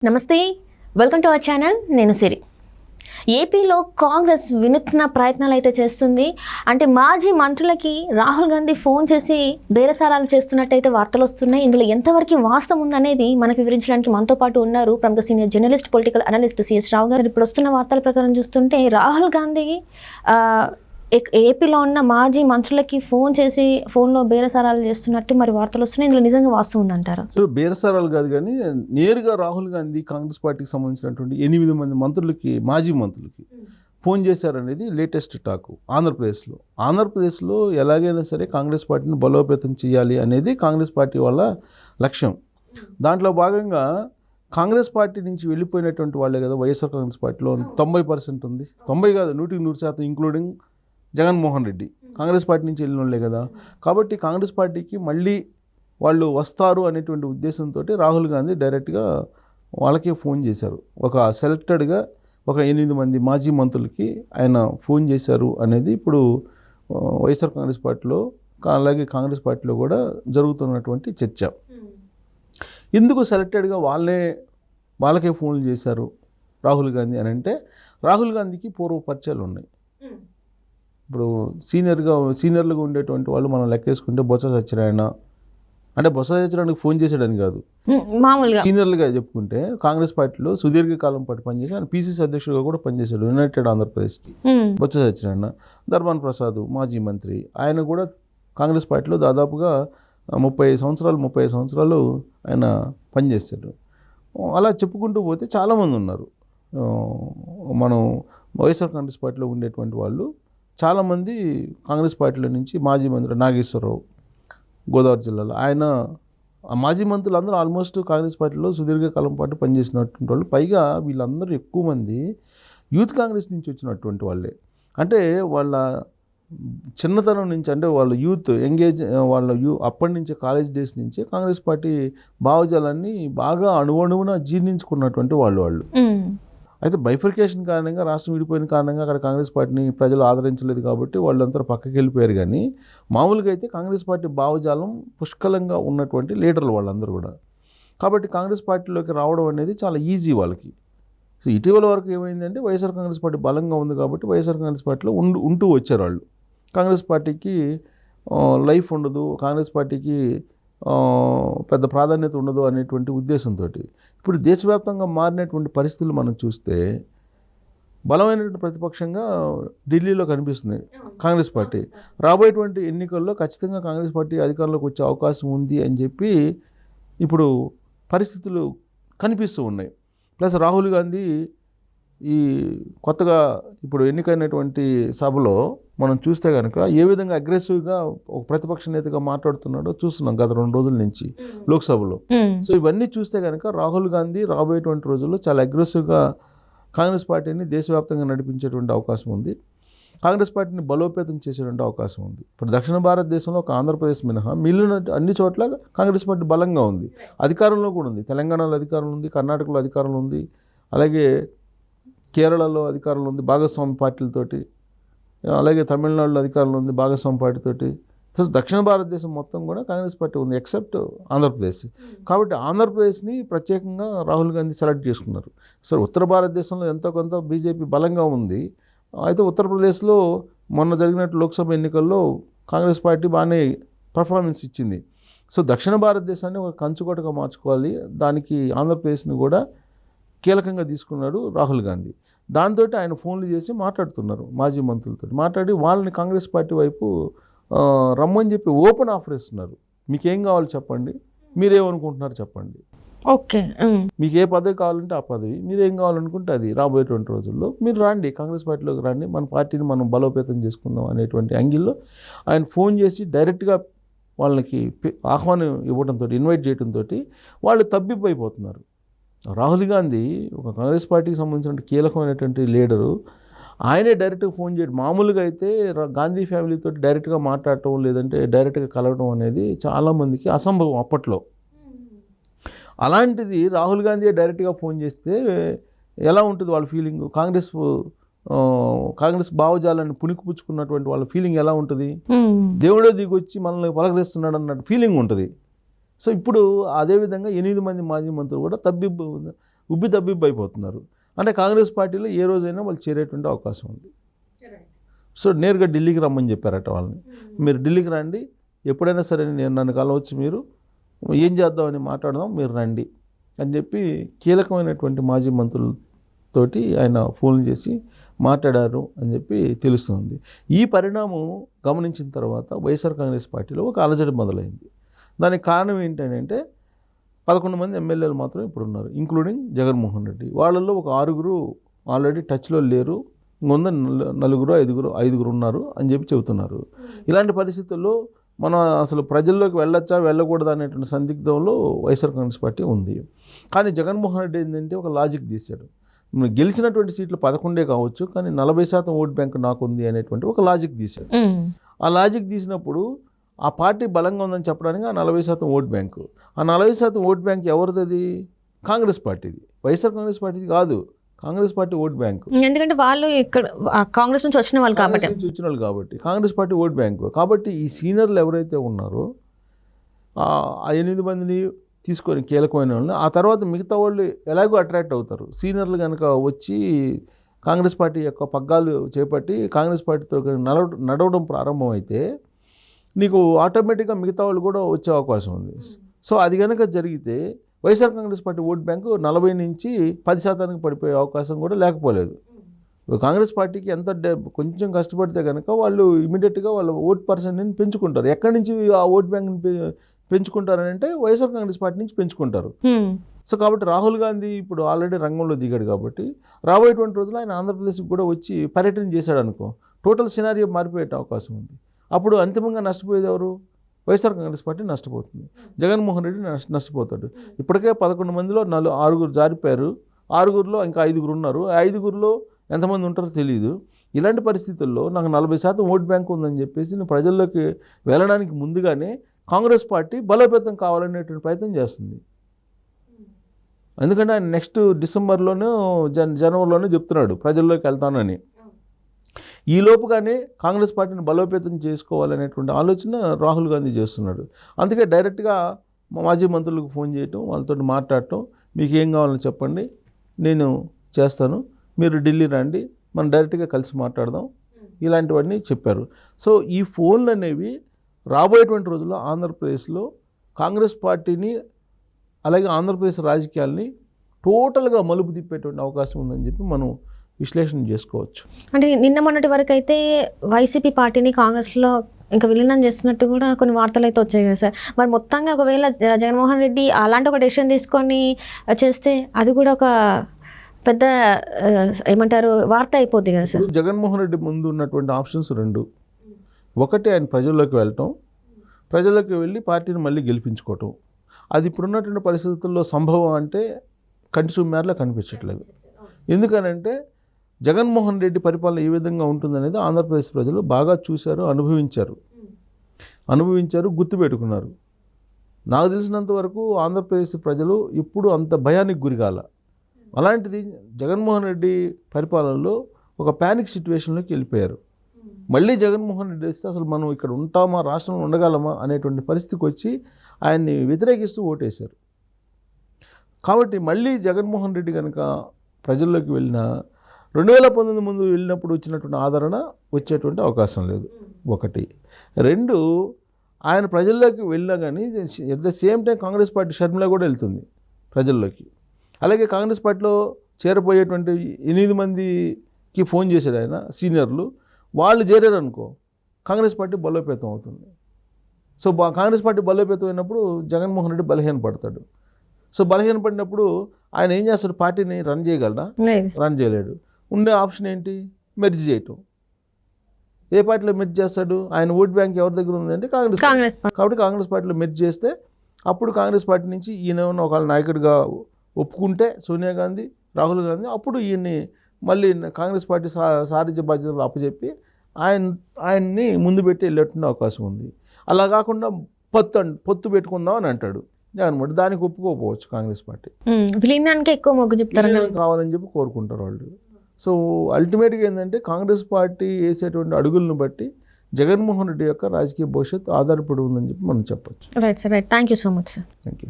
నమస్తే, welcome to our channel. నేను సిరి. ఏపీలో కాంగ్రెస్ వినూత్న ప్రయత్నాలు అయితే చేస్తుంది. అంటే మాజీ మంత్రులకి రాహుల్ గాంధీ ఫోన్ చేసి బేరసారాలు చేస్తున్నట్టయితే వార్తలు వస్తున్నాయి. ఇందులో ఎంతవరకు వాస్తవం ఉందనేది మనకు వివరించడానికి మనతో పాటు ఉన్నారు ప్రముఖ senior journalist, political analyst CS Rao గారు. ఇప్పుడు వస్తున్న వార్తల ప్రకారం చూస్తుంటే రాహుల్ గాంధీ ఏపీలో ఉన్న మాజీ మంత్రులకి ఫోన్ చేసి ఫోన్లో బేరసారాలు చేస్తున్నట్టు మరి వార్తలు వస్తున్నాయి. ఇందులో నిజంగా వాస్తవం ఉందంటారా? సో బేరసారాలు కాదు, కానీ నేరుగా రాహుల్ గాంధీ కాంగ్రెస్ పార్టీకి సంబంధించినటువంటి 8 మంది మంత్రులకి, మాజీ మంత్రులకి ఫోన్ చేశారనేది లేటెస్ట్ టాక్. ఆంధ్రప్రదేశ్లో ఎలాగైనా సరే కాంగ్రెస్ పార్టీని బలోపేతం చేయాలి అనేది కాంగ్రెస్ పార్టీ వాళ్ళ లక్ష్యం. దాంట్లో భాగంగా కాంగ్రెస్ పార్టీ నుంచి వెళ్ళిపోయినటువంటి వాళ్ళే కదా వైఎస్ఆర్ కాంగ్రెస్ పార్టీలో 90% ఉంది. 90 కాదు, 100% ఇంక్లూడింగ్ జగన్మోహన్ రెడ్డి కాంగ్రెస్ పార్టీ నుంచి వెళ్ళిన వాళ్ళే కదా. కాబట్టి కాంగ్రెస్ పార్టీకి మళ్ళీ వాళ్ళు వస్తారు అనేటువంటి ఉద్దేశంతో రాహుల్ గాంధీ డైరెక్ట్గా వాళ్ళకే ఫోన్ చేశారు. ఒక సెలెక్టెడ్గా ఒక 8 మంది మాజీ మంత్రులకి ఆయన ఫోన్ చేశారు అనేది ఇప్పుడు వైఎస్ఆర్ కాంగ్రెస్ పార్టీలో, అలాగే కాంగ్రెస్ పార్టీలో కూడా జరుగుతున్నటువంటి చర్చ. ఎందుకు సెలెక్టెడ్గా వాళ్ళకే ఫోన్లు చేశారు రాహుల్ గాంధీ అని అంటే, రాహుల్ గాంధీకి పూర్వ పరిచయాలు ఉన్నాయి. ఇప్పుడు సీనియర్లుగా ఉండేటువంటి వాళ్ళు మనం లెక్కేసుకుంటే బొత్స సత్యనారాయణ, అంటే బొత్స సత్యనారాయణకి ఫోన్ చేశాడని కాదు, మామూలుగా సీనియర్లుగా చెప్పుకుంటే కాంగ్రెస్ పార్టీలో సుదీర్ఘకాలం పాటు పనిచేసి ఆయన పీసీసీ అధ్యక్షుడిగా కూడా పనిచేశాడు యునైటెడ్ ఆంధ్రప్రదేశ్కి. బొత్స సత్యనారాయణ, ధర్మాన ప్రసాద్ మాజీ మంత్రి, ఆయన కూడా కాంగ్రెస్ పార్టీలో దాదాపుగా 35 సంవత్సరాలు ఆయన పనిచేశాడు. అలా చెప్పుకుంటూ పోతే చాలామంది ఉన్నారు. మనం వైఎస్ఆర్ కాంగ్రెస్ పార్టీలో ఉండేటువంటి వాళ్ళు చాలామంది కాంగ్రెస్ పార్టీలో నుంచి మాజీ మంత్రి నాగేశ్వరరావు, గోదావరి జిల్లాలో ఆయన, ఆ మాజీ మంత్రులు అందరూ ఆల్మోస్ట్ కాంగ్రెస్ పార్టీలో సుదీర్ఘకాలం పాటు పనిచేసినటువంటి వాళ్ళు. పైగా వీళ్ళందరూ ఎక్కువ మంది యూత్ కాంగ్రెస్ నుంచి వచ్చినటువంటి వాళ్ళే. అంటే వాళ్ళ చిన్నతనం నుంచి, అంటే వాళ్ళ యూత్ ఎంగేజ్, అప్పటి నుంచే కాలేజ్ డేస్ నుంచే కాంగ్రెస్ పార్టీ భావజాలాన్ని బాగా అణువణువున జీర్ణించుకున్నటువంటి వాళ్ళు. అయితే బైఫర్కేషన్ కారణంగా, రాష్ట్రం విడిపోయిన కారణంగా అక్కడ కాంగ్రెస్ పార్టీని ప్రజలు ఆదరించలేదు కాబట్టి వాళ్ళంతా పక్కకి వెళ్ళిపోయారు. కానీ మామూలుగా అయితే కాంగ్రెస్ పార్టీ భావజాలం పుష్కలంగా ఉన్నటువంటి లీడర్లు వాళ్ళందరూ కూడా. కాబట్టి కాంగ్రెస్ పార్టీలోకి రావడం అనేది చాలా ఈజీ వాళ్ళకి. సో ఇటీవల వరకు ఏమైందంటే వైఎస్ఆర్ కాంగ్రెస్ పార్టీ బలంగా ఉంది కాబట్టి వైఎస్ఆర్ కాంగ్రెస్ పార్టీలో ఉంటూ వచ్చారు వాళ్ళు. కాంగ్రెస్ పార్టీకి లైఫ్ ఉండదు, కాంగ్రెస్ పార్టీకి పెద్ద ప్రాధాన్యత ఉండదు అనేటువంటి ఉద్దేశంతో ఇప్పుడు దేశవ్యాప్తంగా మారినటువంటి పరిస్థితులు మనం చూస్తే బలమైనటువంటి ప్రతిపక్షంగా ఢిల్లీలో కనిపిస్తుంది కాంగ్రెస్ పార్టీ. రాబోయేటువంటి ఎన్నికల్లో ఖచ్చితంగా కాంగ్రెస్ పార్టీ అధికారంలోకి వచ్చే అవకాశం ఉంది అని చెప్పి ఇప్పుడు పరిస్థితులు కనిపిస్తూ ఉన్నాయి. ప్లస్ రాహుల్ గాంధీ ఈ కొత్తగా ఇప్పుడు ఎన్నికైనటువంటి సభలో మనం చూస్తే కనుక ఏ విధంగా అగ్రెసివ్గా ఒక ప్రతిపక్ష నేతగా మాట్లాడుతున్నాడో చూస్తున్నాం గత 2 రోజుల నుంచి లోక్సభలో. సో ఇవన్నీ చూస్తే కనుక రాహుల్ గాంధీ రాబోయేటువంటి రోజుల్లో చాలా అగ్రెసివ్గా కాంగ్రెస్ పార్టీని దేశవ్యాప్తంగా నడిపించేటువంటి అవకాశం ఉంది. కాంగ్రెస్ పార్టీని బలోపేతం చేసేటువంటి అవకాశం ఉంది. ఇప్పుడు దక్షిణ భారతదేశంలో ఒక ఆంధ్రప్రదేశ్ మినహా మిగిలిన అన్ని చోట్ల కాంగ్రెస్ పార్టీ బలంగా ఉంది, అధికారంలో కూడా ఉంది. తెలంగాణలో అధికారంలో ఉంది, కర్ణాటకలో అధికారంలో ఉంది, అలాగే కేరళలో అధికారంలో ఉంది భాగస్వామి పార్టీలతోటి, అలాగే తమిళనాడులో అధికారంలో ఉంది భాగస్వామి పార్టీతోటి. సో దక్షిణ భారతదేశం మొత్తం కూడా కాంగ్రెస్ పార్టీ ఉంది ఎక్సెప్ట్ ఆంధ్రప్రదేశ్. కాబట్టి ఆంధ్రప్రదేశ్ని ప్రత్యేకంగా రాహుల్ గాంధీ సెలెక్ట్ చేసుకున్నారు. సో ఉత్తర భారతదేశంలో ఎంతో కొంత బీజేపీ బలంగా ఉంది. అయితే ఉత్తరప్రదేశ్లో మొన్న జరిగినట్టు లోక్సభ ఎన్నికల్లో కాంగ్రెస్ పార్టీ బాగానే పర్ఫార్మెన్స్ ఇచ్చింది. సో దక్షిణ భారతదేశాన్ని ఒక కంచుకోటగా మార్చుకోవాలి, దానికి ఆంధ్రప్రదేశ్ని కూడా కీలకంగా తీసుకున్నాడు రాహుల్ గాంధీ. దాంతో ఆయన ఫోన్లు చేసి మాట్లాడుతున్నారు మాజీ మంత్రులతో, మాట్లాడి వాళ్ళని కాంగ్రెస్ పార్టీ వైపు రమ్మని చెప్పి ఓపెన్ ఆఫర్ ఇస్తున్నారు. మీకేం కావాలి చెప్పండి, మీరేమనుకుంటున్నారు చెప్పండి, ఓకే, మీకు ఏ పదవి కావాలంటే ఆ పదవి, మీరేం కావాలనుకుంటే అది, రాబోయేటువంటి రోజుల్లో మీరు రండి కాంగ్రెస్ పార్టీలోకి రండి, మన పార్టీని మనం బలోపేతం చేసుకుందాం అనేటువంటి యాంగిల్లో ఆయన ఫోన్ చేసి డైరెక్ట్గా వాళ్ళకి ఆహ్వానం ఇవ్వడంతో, ఇన్వైట్ చేయడంతో వాళ్ళు తబ్బిబ్బైపోతున్నారు. రాహుల్ గాంధీ ఒక కాంగ్రెస్ పార్టీకి సంబంధించిన కీలకమైనటువంటి లీడరు, ఆయనే డైరెక్ట్గా ఫోన్ చేయడం. మామూలుగా అయితే గాంధీ ఫ్యామిలీతో డైరెక్ట్గా మాట్లాడటం లేదంటే డైరెక్ట్గా కలవడం అనేది చాలామందికి అసంభవం అప్పట్లో. అలాంటిది రాహుల్ గాంధీ డైరెక్ట్గా ఫోన్ చేస్తే ఎలా ఉంటుంది వాళ్ళ ఫీలింగ్? కాంగ్రెస్ భావజాలాన్ని పుణికిపుచ్చుకున్నటువంటి వాళ్ళ ఫీలింగ్ ఎలా ఉంటుంది? దేవుడే దిగొచ్చి మనల్ని పలకరిస్తున్నాడు అన్నట్టు ఫీలింగ్ ఉంటుంది. సో ఇప్పుడు అదేవిధంగా 8 మంది మాజీ మంత్రులు కూడా ఉబ్బి తబ్బిబ్బి అయిపోతున్నారు. అంటే కాంగ్రెస్ పార్టీలో ఏ రోజైనా వాళ్ళు చేరేటువంటి అవకాశం ఉంది. సో నేరుగా ఢిల్లీకి రమ్మని చెప్పారట వాళ్ళని. మీరు ఢిల్లీకి రండి, ఎప్పుడైనా సరే నన్ను కలవచ్చు, మీరు ఏం చేద్దామని మాట్లాడదాం, మీరు రండి అని చెప్పి కీలకమైనటువంటి మాజీ మంత్రులతోటి ఆయన ఫోన్ చేసి మాట్లాడారు అని చెప్పి తెలుస్తుంది. ఈ పరిణామం గమనించిన తర్వాత వైఎస్ఆర్ కాంగ్రెస్ పార్టీలో ఒక అలజడి మొదలైంది. దానికి కారణం ఏంటంటే 11 మంది ఎమ్మెల్యేలు మాత్రం ఇప్పుడు ఉన్నారు, ఇంక్లూడింగ్ జగన్మోహన్ రెడ్డి. వాళ్ళల్లో ఒక 6 ఆల్రెడీ టచ్లో లేరు, ఇంకొంద 4, 5 ఉన్నారు అని చెప్పి చెబుతున్నారు. ఇలాంటి పరిస్థితుల్లో మనం అసలు ప్రజల్లోకి వెళ్ళొచ్చా వెళ్ళకూడదా అనేటువంటి సందిగ్ధంలో వైఎస్ఆర్ కాంగ్రెస్ పార్టీ ఉంది. కానీ జగన్మోహన్ రెడ్డి ఏంటంటే ఒక లాజిక్ తీశాడు. గెలిచినటువంటి సీట్లు 11 కావచ్చు, కానీ 40% ఓట్ బ్యాంక్ నాకుంది అనేటువంటి ఒక లాజిక్ తీశాడు. ఆ లాజిక్ తీసినప్పుడు ఆ పార్టీ బలంగా ఉందని చెప్పడానికి ఆ 40% ఓట్ బ్యాంకు, ఆ 40% ఓట్ బ్యాంక్ ఎవరిది? కాంగ్రెస్ పార్టీది, వైఎస్ఆర్ కాంగ్రెస్ పార్టీది కాదు, కాంగ్రెస్ పార్టీ ఓట్ బ్యాంకు. ఎందుకంటే వాళ్ళు ఇక్కడ కాంగ్రెస్ నుంచి వచ్చిన వాళ్ళు కాబట్టి కాంగ్రెస్ పార్టీ ఓట్ బ్యాంకు. కాబట్టి ఈ సీనియర్లు ఎవరైతే ఉన్నారో ఆ 8 మందిని తీసుకొని కీలకమైన వాళ్ళని, ఆ తర్వాత మిగతా వాళ్ళు ఎలాగో అట్రాక్ట్ అవుతారు. సీనియర్లు కనుక వచ్చి కాంగ్రెస్ పార్టీ యొక్క పగ్గాలు చేపట్టి కాంగ్రెస్ పార్టీతో నడవడం ప్రారంభమైతే నీకు ఆటోమేటిక్గా మిగతా వాళ్ళు కూడా వచ్చే అవకాశం ఉంది. సో అది కనుక జరిగితే YSR Congress party vote bank 40 నుంచి 10% పడిపోయే అవకాశం కూడా లేకపోలేదు. కాంగ్రెస్ పార్టీకి ఎంత కొంచెం కష్టపడితే కనుక వాళ్ళు ఇమీడియట్గా వాళ్ళ ఓట్ పర్సెంట్ని పెంచుకుంటారు. ఎక్కడి నుంచి ఆ ఓట్ బ్యాంక్ని పెంచుకుంటారని అంటే వైఎస్ఆర్ కాంగ్రెస్ పార్టీ నుంచి పెంచుకుంటారు. సో కాబట్టి రాహుల్ గాంధీ ఇప్పుడు ఆల్రెడీ రంగంలో దిగాడు కాబట్టి రాబోయేటువంటి రోజులు ఆయన ఆంధ్రప్రదేశ్కి కూడా వచ్చి పర్యటన చేశాడు అనుకో, టోటల్ సినారియో మారిపోయే అవకాశం ఉంది. అప్పుడు అంతిమంగా నష్టపోయేది ఎవరు? వైఎస్ఆర్ కాంగ్రెస్ పార్టీ నష్టపోతుంది, జగన్మోహన్ రెడ్డి నష్టపోతాడు. ఇప్పటికే 11 మందిలో 6 జారిపోయారు, 6లో ఇంకా 5 ఉన్నారు. 5లో ఎంతమంది ఉంటారో తెలియదు. ఇలాంటి పరిస్థితుల్లో నాకు 40% ఓట్ బ్యాంక్ ఉందని చెప్పేసి నేను ప్రజల్లోకి వెళ్ళడానికి ముందుగానే కాంగ్రెస్ పార్టీ బలోపేతం కావాలనేటువంటి ప్రయత్నం చేస్తుంది. ఎందుకంటే ఆయన నెక్స్ట్ డిసెంబర్లోనూ జనవరిలోనూ చెప్తున్నాడు ప్రజల్లోకి వెళ్తానని. ఈ లోపుగానే కాంగ్రెస్ పార్టీని బలోపేతం చేసుకోవాలనేటువంటి ఆలోచన రాహుల్ గాంధీ చేస్తున్నాడు. అందుకే డైరెక్ట్గా మాజీ మంత్రులకు ఫోన్ చేయటం, వాళ్ళతో మాట్లాడటం, మీకు ఏం కావాలని చెప్పండి, నేను చేస్తాను, మీరు ఢిల్లీ రండి, మనం డైరెక్ట్గా కలిసి మాట్లాడదాం, ఇలాంటివన్నీ చెప్పారు. సో ఈ ఫోన్లు అనేవి రాబోయేటువంటి రోజుల్లో ఆంధ్రప్రదేశ్లో కాంగ్రెస్ పార్టీని అలాగే ఆంధ్రప్రదేశ్ రాజకీయాల్ని టోటల్గా మలుపు తిప్పేటువంటి అవకాశం ఉందని చెప్పి మనం విశ్లేషణ చేసుకోవచ్చు. అంటే నిన్న మొన్నటి వరకు అయితే వైసీపీ పార్టీని కాంగ్రెస్లో ఇంకా విలీనం చేస్తున్నట్టు కూడా కొన్ని వార్తలు అయితే వచ్చాయి కదా సార్. మరి మొత్తంగా ఒకవేళ జగన్మోహన్ రెడ్డి అలాంటి ఒక డెసిషన్ తీసుకొని చేస్తే అది కూడా ఒక పెద్ద ఏమంటారు వార్త అయిపోద్ది కదా సార్. జగన్మోహన్ రెడ్డి ముందు ఉన్నటువంటి ఆప్షన్స్ 2. ఒకటి ఆయన ప్రజల్లోకి వెళ్ళటం, ప్రజల్లోకి వెళ్ళి పార్టీని మళ్ళీ గెలిపించుకోవటం. అది ఇప్పుడున్నటువంటి పరిస్థితుల్లో సంభవం అంటే కంటి చూమేరలా కనిపించట్లేదు. ఎందుకనంటే జగన్మోహన్ రెడ్డి పరిపాలన ఏ విధంగా ఉంటుందనేది ఆంధ్రప్రదేశ్ ప్రజలు బాగా చూశారు, అనుభవించారు, గుర్తుపెట్టుకున్నారు. నాకు తెలిసినంత వరకు ఆంధ్రప్రదేశ్ ప్రజలు ఎప్పుడు అంత భయానికి గురికాల. అలాంటిది జగన్మోహన్ రెడ్డి పరిపాలనలో ఒక ప్యానిక్ సిచ్యువేషన్లోకి వెళ్ళిపోయారు. మళ్ళీ జగన్మోహన్ రెడ్డి వస్తే అసలు మనం ఇక్కడ ఉంటామా, రాష్ట్రంలో ఉండగలమా అనేటువంటి పరిస్థితికి వచ్చి ఆయన్ని వ్యతిరేకిస్తూ ఓటేశారు. కాబట్టి మళ్ళీ జగన్మోహన్ రెడ్డి కనుక ప్రజల్లోకి వెళ్ళినా 2019 ముందు వెళ్ళినప్పుడు వచ్చినటువంటి ఆదరణ వచ్చేటువంటి అవకాశం లేదు. 1. 2, ఆయన ప్రజల్లోకి వెళ్ళినా కానీ at the same time Congress party Sharmila కూడా వెళ్తుంది ప్రజల్లోకి. అలాగే కాంగ్రెస్ పార్టీలో చేరబోయేటువంటి 8 మందికి ఫోన్ చేశాడు ఆయన సీనియర్లు, వాళ్ళు చేరారు అనుకో కాంగ్రెస్ పార్టీ బలోపేతం అవుతుంది. సో కాంగ్రెస్ పార్టీ బలోపేతం అయినప్పుడు జగన్మోహన్ రెడ్డి బలహీనపడతాడు. సో బలహీనపడినప్పుడు ఆయన ఏం చేస్తాడు? పార్టీని రన్ చేయగలడా? రన్ చేయలేడు. ఉండే ఆప్షన్ ఏంటి? మెర్జ్ చేయటం. ఏ పార్టీలో మెర్జ్ చేస్తాడు? ఆయన ఓట్ బ్యాంక్ ఎవరి దగ్గర ఉందంటే కాంగ్రెస్. కాబట్టి కాంగ్రెస్ పార్టీలో మెర్జ్ చేస్తే అప్పుడు కాంగ్రెస్ పార్టీ నుంచి ఈయన ఒకళ్ళ నాయకుడిగా ఒప్పుకుంటే సోనియా గాంధీ, రాహుల్ గాంధీ, అప్పుడు ఈయన్ని మళ్ళీ కాంగ్రెస్ పార్టీ సారథ్య బాధ్యతలు అప్పచెప్పి ఆయన్ని ముందు పెట్టి వెళ్ళేటువంటి అవకాశం ఉంది. అలా కాకుండా పొత్తు పెట్టుకుందాం అని అంటాడు జగన్మోహన్. దానికి ఒప్పుకోకపోవచ్చు కాంగ్రెస్ పార్టీ. విలీనానికి ఎక్కువ మొగ్గు చెప్తారు, కావాలని చెప్పి కోరుకుంటారు వాళ్ళు. సో అల్టిమేట్గా ఏంటంటే కాంగ్రెస్ పార్టీ వేసేటువంటి అడుగులను బట్టి జగన్మోహన్ రెడ్డి యొక్క రాజకీయ భవిష్యత్తు ఆధారపడి ఉందని చెప్పి మనం చెప్పచ్చు. Right sir, right. Thank you so much sir. Thank you.